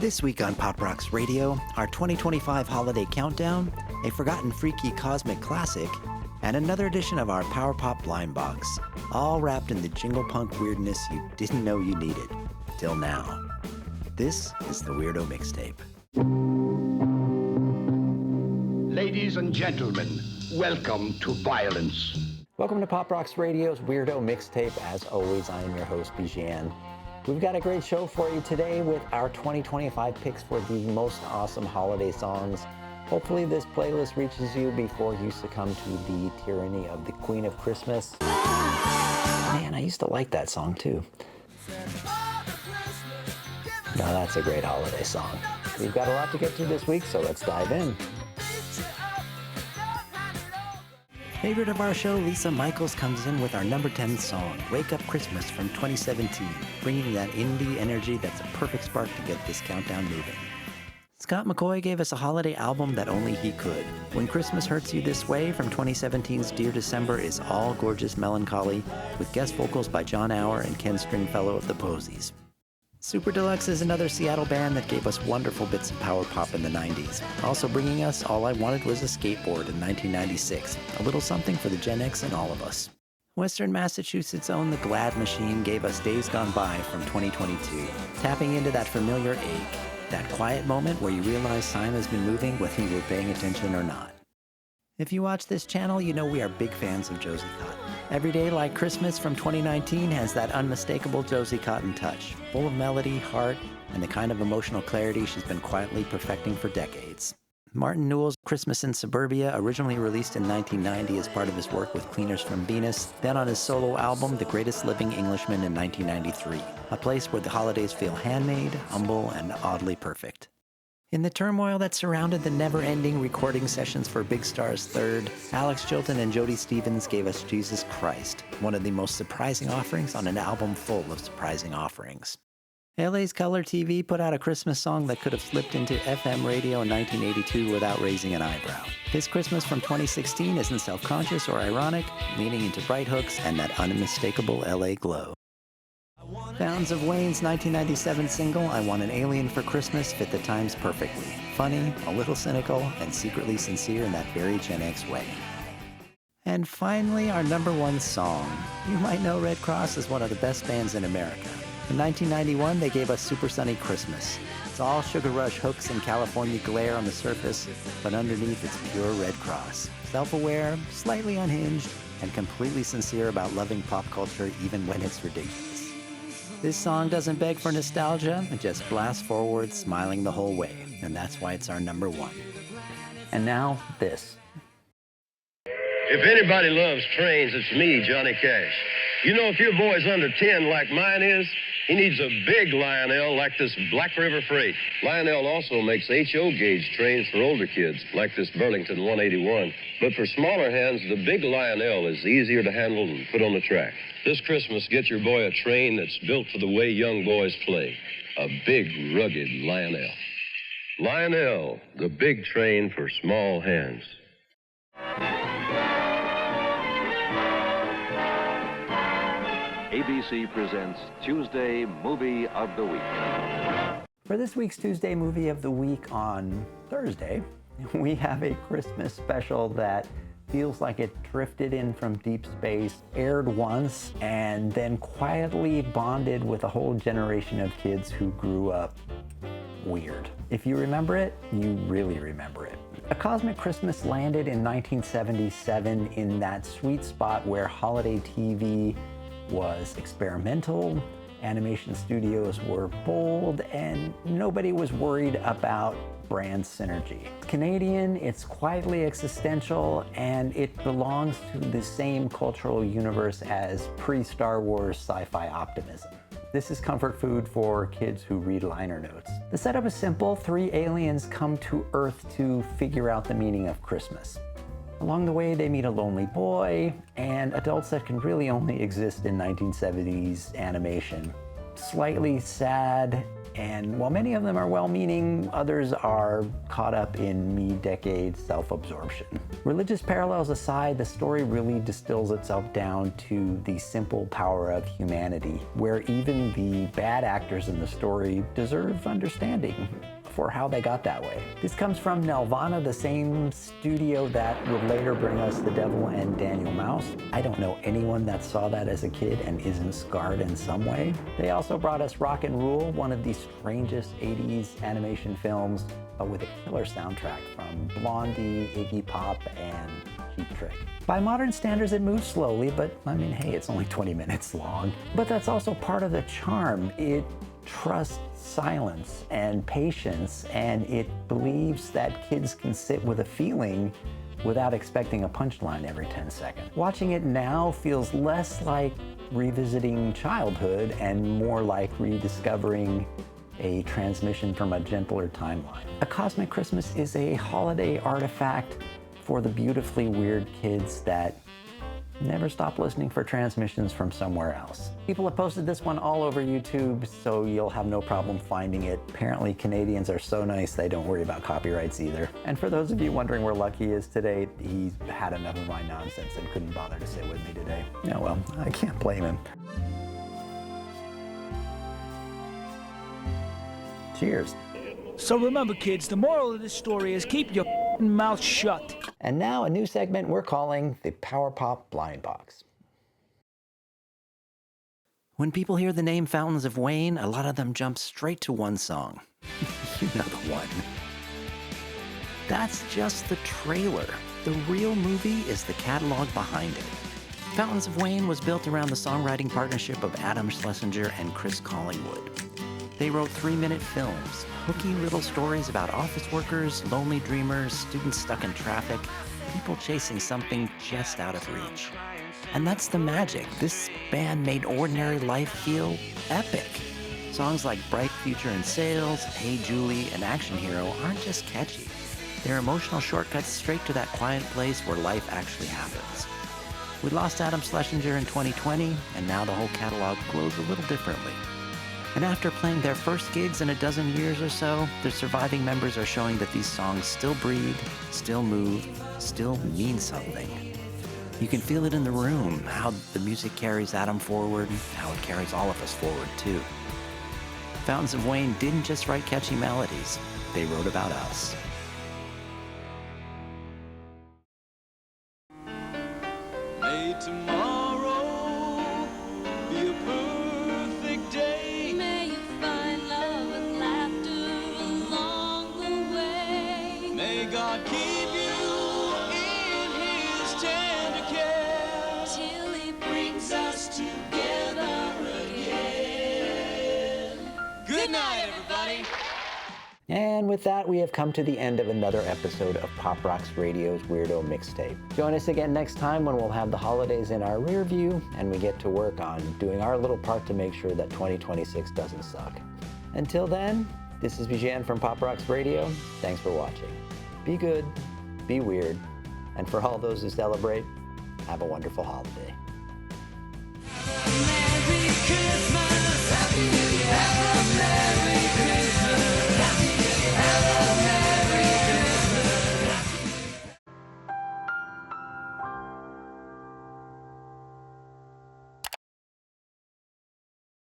This week on Pop Rocks Radio, our 2025 holiday countdown, a forgotten freaky cosmic classic, and another edition of our Power Pop Blind Box, all wrapped in the jingle punk weirdness you didn't know you needed, till now. This is the Weirdo Mixtape. Ladies and gentlemen, welcome to violence. Welcome to Pop Rocks Radio's Weirdo Mixtape. As always, I am your host, Bijan. We've got a great show for you today with our 2025 picks for the most awesome holiday songs. Hopefully this playlist reaches you before you succumb to the tyranny of the Queen of Christmas. Man, I used to like that song too. Now that's a great holiday song. We've got a lot to get to this week, so let's dive in. Favorite of our show, Lisa Michaels, comes in with our number 10 song, Wake Up Christmas from 2017, bringing that indie energy that's a perfect spark to get this countdown moving. Scott McCoy gave us a holiday album that only he could. When Christmas Hurts You This Way from 2017's Dear December is all gorgeous melancholy, with guest vocals by John Auer and Ken Stringfellow of the Posies. Super Deluxe is another Seattle band that gave us wonderful bits of power pop in the 90s, also bringing us All I Wanted Was a Skateboard in 1996, a little something for the Gen X in all of us. Western Massachusetts' own The Glad Machine gave us Days Gone By from 2022, tapping into that familiar ache, that quiet moment where you realize time has been moving whether you were paying attention or not. If you watch this channel, you know we are big fans of Josie Cotton. Every Day Like Christmas from 2019 has that unmistakable Josie Cotton touch, full of melody, heart, and the kind of emotional clarity she's been quietly perfecting for decades. Martin Newell's Christmas in Suburbia, originally released in 1990 as part of his work with Cleaners from Venus, then on his solo album, The Greatest Living Englishman in 1993, a place where the holidays feel handmade, humble, and oddly perfect. In the turmoil that surrounded the never-ending recording sessions for Big Star's third, Alex Chilton and Jody Stevens gave us Jesus Christ, one of the most surprising offerings on an album full of surprising offerings. LA's Color TV put out a Christmas song that could have slipped into FM radio in 1982 without raising an eyebrow. This Christmas from 2016 isn't self-conscious or ironic, leaning into bright hooks and that unmistakable LA glow. Fountains of Wayne's 1997 single, I Want an Alien for Christmas, fit the times perfectly. Funny, a little cynical, and secretly sincere in that very Gen X way. And finally, our number one song. You might know Red Cross as one of the best bands in America. In 1991, they gave us Super Sunny Christmas. It's all Sugar Rush hooks and California glare on the surface, but underneath it's pure Red Cross. Self-aware, slightly unhinged, and completely sincere about loving pop culture even when it's ridiculous. This song doesn't beg for nostalgia, it just blasts forward, smiling the whole way, and that's why it's our number one. And now, this. If anybody loves trains, it's me, Johnny Cash. You know, if your boy's under 10 like mine is, he needs a big Lionel like this Black River Freight. Lionel also makes HO gauge trains for older kids, like this Burlington 181. But for smaller hands, the big Lionel is easier to handle and put on the track. This Christmas, get your boy a train that's built for the way young boys play. A big, rugged Lionel. Lionel, the big train for small hands. ABC presents Tuesday Movie of the Week. For this week's Tuesday Movie of the Week on Thursday, we have a Christmas special that feels like it drifted in from deep space, aired once, and then quietly bonded with a whole generation of kids who grew up weird. If you remember it, you really remember it. A Cosmic Christmas landed in 1977 in that sweet spot where holiday TV was experimental, animation studios were bold, and nobody was worried about brand synergy. It's Canadian, it's quietly existential, and it belongs to the same cultural universe as pre-Star Wars sci-fi optimism. This is comfort food for kids who read liner notes. The setup is simple. 3 aliens come to Earth to figure out the meaning of Christmas. Along the way, they meet a lonely boy and adults that can really only exist in 1970s animation. Slightly sad And while many of them are well-meaning, others are caught up in me-decade self-absorption. Religious parallels aside, the story really distills itself down to the simple power of humanity, where even the bad actors in the story deserve understanding for how they got that way. This comes from Nelvana, the same studio that would later bring us The Devil and Daniel Mouse. I don't know anyone that saw that as a kid and isn't scarred in some way. They also brought us Rock and Rule, one of the strangest 80s animation films, but with a killer soundtrack from Blondie, Iggy Pop, and Cheap Trick. By modern standards, it moves slowly, but I mean, hey, it's only 20 minutes long. But that's also part of the charm. It trusts silence and patience, and it believes that kids can sit with a feeling without expecting a punchline every 10 seconds. Watching it now feels less like revisiting childhood and more like rediscovering a transmission from a gentler timeline. A Cosmic Christmas is a holiday artifact for the beautifully weird kids that never stop listening for transmissions from somewhere else. People have posted this one all over YouTube, so you'll have no problem finding it. Apparently Canadians are so nice they don't worry about copyrights either. And for those of you wondering where Lucky is today, he's had enough of my nonsense and couldn't bother to sit with me today. Yeah, well, I can't blame him. Cheers. So remember, kids, the moral of this story is keep your mouth shut. And now a new segment we're calling the Power Pop Blind Box. When people hear the name Fountains of Wayne, a lot of them jump straight to one song. You know the one. That's just the trailer. The real movie is the catalog behind it. Fountains of Wayne was built around the songwriting partnership of Adam Schlesinger and Chris Collingwood. They wrote 3-minute films, hooky little stories about office workers, lonely dreamers, students stuck in traffic, people chasing something just out of reach. And that's the magic. This band made ordinary life feel epic. Songs like Bright Future in Sales, Hey Julie, and Action Hero aren't just catchy. They're emotional shortcuts straight to that quiet place where life actually happens. We lost Adam Schlesinger in 2020, and now the whole catalog glows a little differently. And after playing their first gigs in a dozen years or so, the surviving members are showing that these songs still breathe, still move, still mean something. You can feel it in the room, how the music carries Adam forward, how it carries all of us forward too. Fountains of Wayne didn't just write catchy melodies, they wrote about us. May tomorrow be a perfect day. May you find love and laughter along the way. May God keep you in his tender care Till he brings us together again. Good night, everybody. And with that, we have come to the end of another episode of Pop Rocks Radio's Weirdo Mixtape. Join us again next time when we'll have the holidays in our rear view and we get to work on doing our little part to make sure that 2026 doesn't suck. Until then, this is Bijan from Pop Rocks Radio. Thanks for watching. Be good, be weird, and for all those who celebrate, have a wonderful holiday. Merry Christmas, Happy New Year.